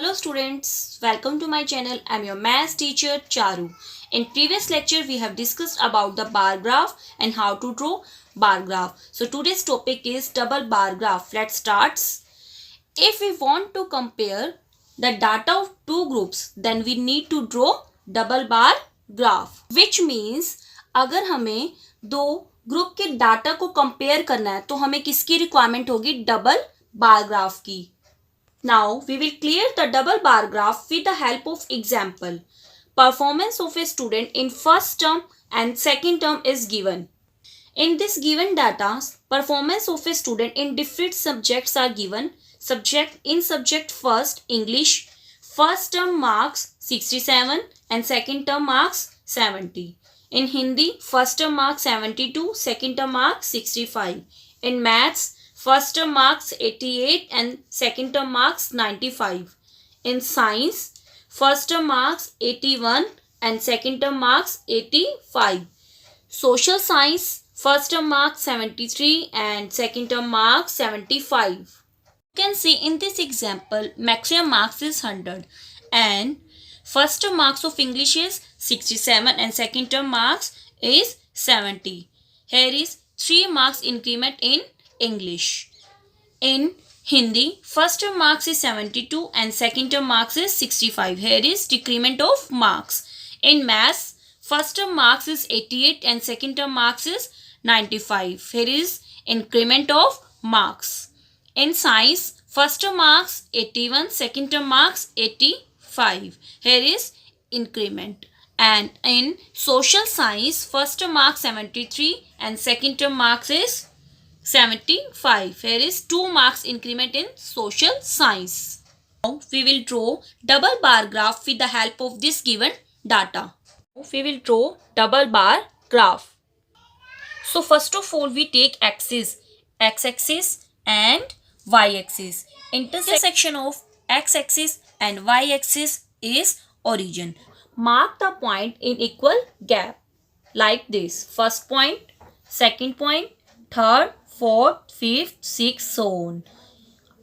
Hello students, welcome to my channel. I am your maths teacher Charu. In previous lecture we have discussed about the bar graph and how to draw bar graph. So today's topic is double bar graph. Let's start. If we want to compare the data of two groups then we need to draw double bar graph, which means अगर हमें दो group के data को compare करना है तो हमें किसकी रिक्वायरमेंट होगी? डबल बार ग्राफ की. Now we will clear the double bar graph with the help of example. Performance of a student in first term and second term is given. In this given data, performance of a student in different subjects are given. Subject first English, first term marks 67 and second term marks 70. In Hindi, first term marks 72, second term marks 65. In maths, first term marks 88 and second term marks 95. In science, first term marks 81 and second term marks 85. Social science, first term marks 73 and second term marks 75. You can see in this example, maximum marks is 100 and first term marks of English is 67 and second term marks is 70. Here is 3 marks increment in English. In Hindi, first term marks is 72 and second term marks is 65. Here is decrement of marks. In maths, first term marks is 88 and second term marks is 95. Here is increment of marks. In science, first term marks 81, second term marks 85. Here is increment. And in social science, first term marks 73 and second term marks is 75. Here is 2 marks increment in social science. Now we will draw double bar graph with the help of this given data. We will draw double bar graph. So first of all we take axis, x-axis and y-axis. Intersection of x-axis and y-axis is origin. Mark the point in equal gap like this. First point, second point, third, fourth, fifth, sixth, so on.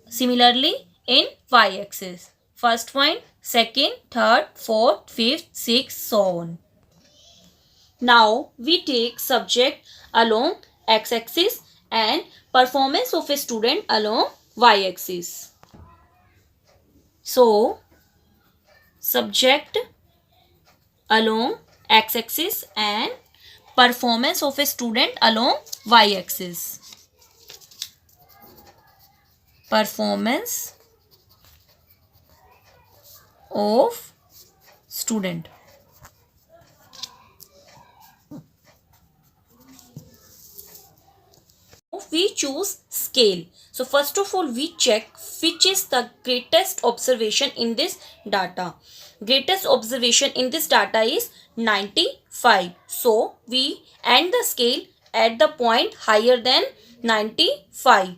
Similarly in y-axis. First point, second, third, fourth, fifth, sixth, so on. Now we take subject along x-axis and performance of a student along y-axis. So subject along x-axis and performance of a student along y-axis. Performance of student. We choose scale. So first of all we check which is the greatest observation in this data. Greatest observation in this data is 95. So we end the scale at the point higher than 95.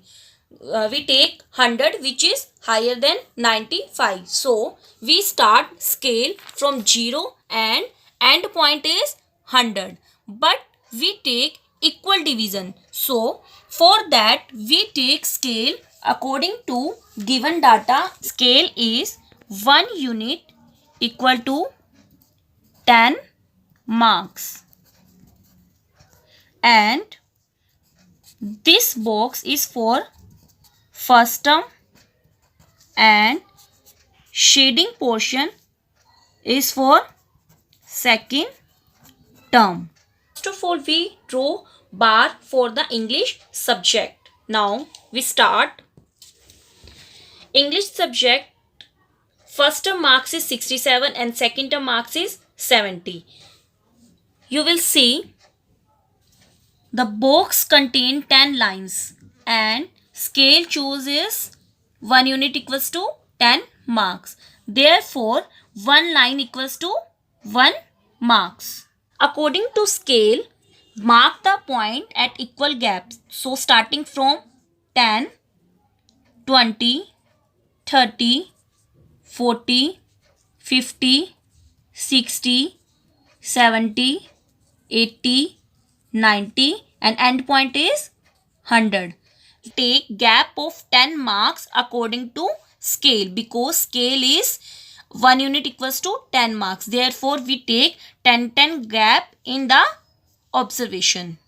We take 100 which is higher than 95. So we start scale from 0 and end point is 100. But we take equal division. So for that we take scale according to given data. Scale is 1 unit equal to 10 marks. And this box is for first term and shading portion is for second term. First of all we draw bar for the English subject. Now we start. English subject first term marks is 67 and second term marks is 70. You will see the box contain 10 lines and scale choose is 1 unit equals to 10 marks. Therefore 1 line equals to 1 marks. According to scale, mark the point at equal gaps. So starting from 10, 20, 30, 40, 50, 60, 70, 80, 90 and end point is 100. Take gap of 10 marks according to scale because scale is 1 unit equals to 10 marks. Therefore, we take 10 gap in the observation.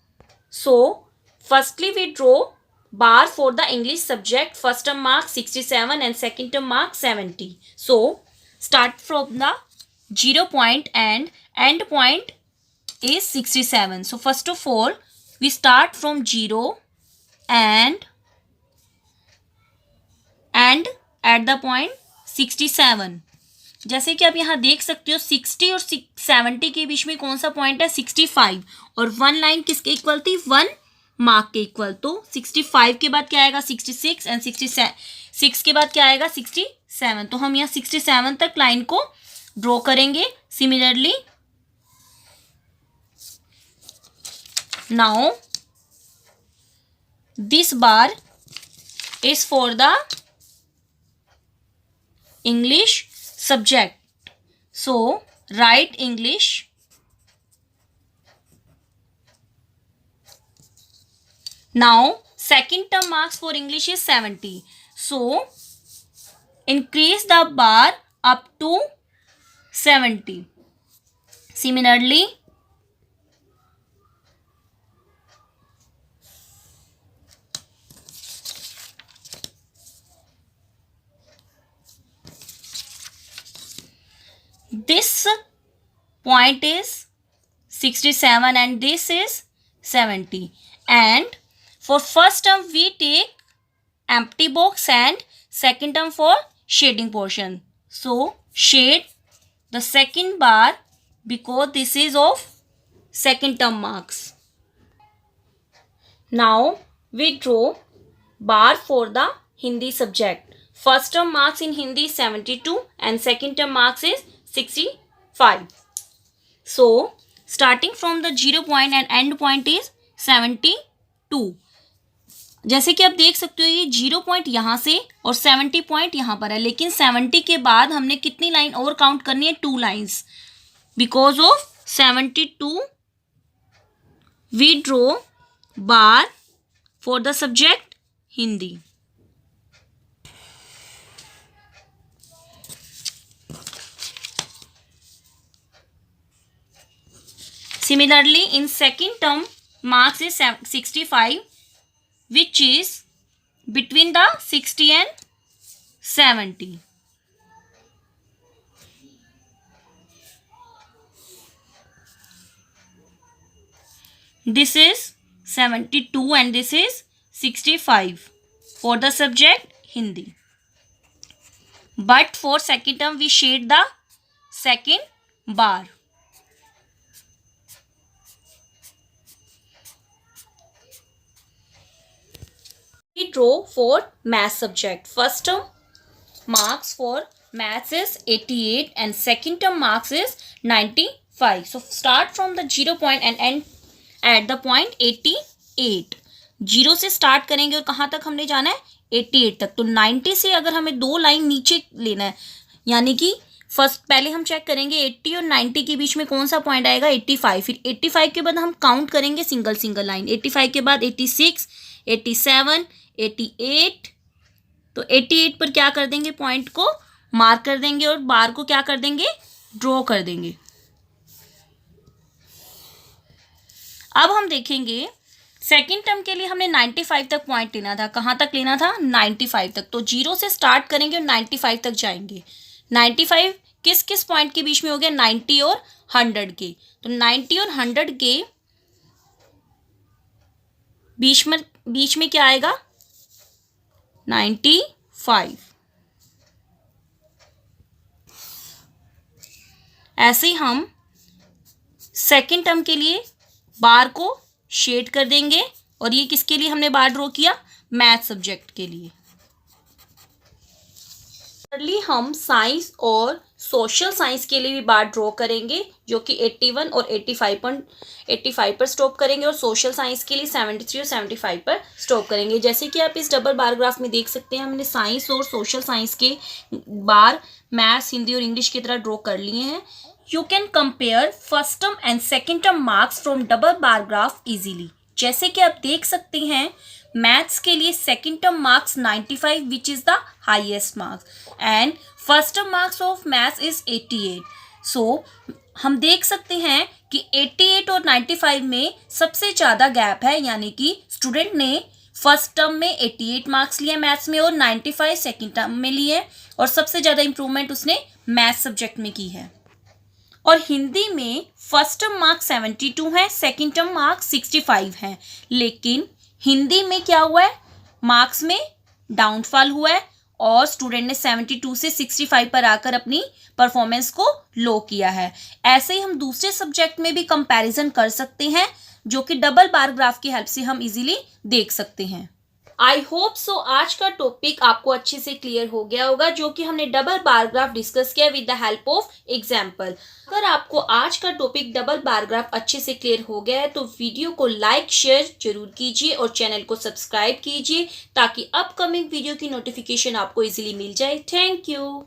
So, firstly we draw bar for the English subject. First term mark 67 and second term mark 70. So, start from the 0 point and end point is 67. So, first of all, we start from 0 and at the point 67. जैसे कि आप यहाँ देख सकते हो 60 और 70 के बीच में कौन सा पॉइंट है 65 और 1 लाइन किसके इक्वल थी 1 मार्क के इक्वल. तो 65 के बाद क्या आएगा 66 एंड 66 के बाद क्या आएगा 67. तो हम यहाँ 67 तक लाइन को ड्रॉ करेंगे. Similarly now this bar is for the English subject. So, write English. Now, second term marks for English is 70. So, increase the bar up to 70. Similarly, this point is 67 and this is 70. And for first term we take empty box and second term for shading portion. So shade the second bar because this is of second term marks. Now we draw bar for the Hindi subject. First term marks in Hindi is 72 and second term marks is 65. So, starting from the 0 point and end point is 72. जैसे कि आप देख सकते हो ये 0 point यहाँ से और 70 पॉइंट यहाँ पर है, लेकिन 70 के बाद हमने कितनी लाइन और काउंट करनी है 2 lines. Because of 72 we draw bar for the subject Hindi. Similarly, in second term, marks is 65, which is between the 60 and 70. This is 72 and this is 65 for the subject Hindi. But for second term, we shade the second bar. We draw for math subject. First term marks for maths is 88 and second term marks is 95. So start from the 0 point and end at the point 88. 0 से start करेंगे और कहाँ तक हमने जाना है 88 तक. तो 90 से अगर हमें 2 लाइन नीचे लेना है, यानी कि फर्स्ट पहले हम चेक करेंगे 80 और 90 के बीच में कौन सा पॉइंट आएगा 85. फिर 85 के बाद हम काउंट करेंगे सिंगल लाइन. 85 के बाद 86, 87, 88. तो 88 पर क्या कर देंगे पॉइंट को मार्क कर देंगे और बार को क्या कर देंगे ड्रॉ कर देंगे. अब हम देखेंगे सेकेंड टर्म के लिए हमने 95 तक पॉइंट लेना था. कहाँ तक लेना था 95 तक. तो 0 से स्टार्ट करेंगे और 95 तक जाएंगे. 95 किस किस पॉइंट के बीच में हो गया 90 और 100 के. तो 90 और 100 के बीच में क्या आएगा 95. ऐसे ही हम सेकेंड टर्म के लिए बार को शेड कर देंगे. और ये किसके लिए हमने बार ड्रॉ किया मैथ सब्जेक्ट के लिए. हम साइंस और सोशल साइंस के लिए भी बार ड्रॉ करेंगे जो कि 81 और 85 पर स्टॉप करेंगे और सोशल साइंस के लिए 73 और 75 पर स्टॉप करेंगे. जैसे कि आप इस डबल बार ग्राफ में देख सकते हैं हमने साइंस और सोशल साइंस के बार मैथ्स हिंदी और इंग्लिश की तरह ड्रॉ कर लिए हैं. You can compare first term and second term marks from double bar graph easily. जैसे कि आप देख सकते हैं मैथ्स के लिए second term marks 95 which is the highest marks and first term marks of maths is 88. सो हम देख सकते हैं कि 88 और 95 में सबसे ज़्यादा गैप है, यानी कि स्टूडेंट ने फर्स्ट टर्म में 88 मार्क्स लिए मैथ्स में और 95 सेकेंड टर्म में लिए और सबसे ज़्यादा इम्प्रूवमेंट उसने मैथ्स सब्जेक्ट में की है. और हिंदी में फर्स्ट टर्म मार्क्स 72 है, सेकेंड टर्म मार्क्स 65 है, लेकिन हिंदी में क्या हुआ है, मार्क्स में डाउनफॉल हुआ है और स्टूडेंट ने 72 से 65 पर आकर अपनी परफॉर्मेंस को लो किया है. ऐसे ही हम दूसरे सब्जेक्ट में भी कंपैरिजन कर सकते हैं, जो कि डबल बार ग्राफ की हेल्प से हम इजीली देख सकते हैं. आई होप सो आज का टॉपिक आपको अच्छे से क्लियर हो गया होगा, जो कि हमने डबल बार ग्राफ डिस्कस किया with the help of example. अगर आपको आज का टॉपिक डबल बार ग्राफ अच्छे से क्लियर हो गया है तो वीडियो को लाइक शेयर जरूर कीजिए और चैनल को सब्सक्राइब कीजिए ताकि अपकमिंग वीडियो की नोटिफिकेशन आपको इजीली मिल जाए. Thank you.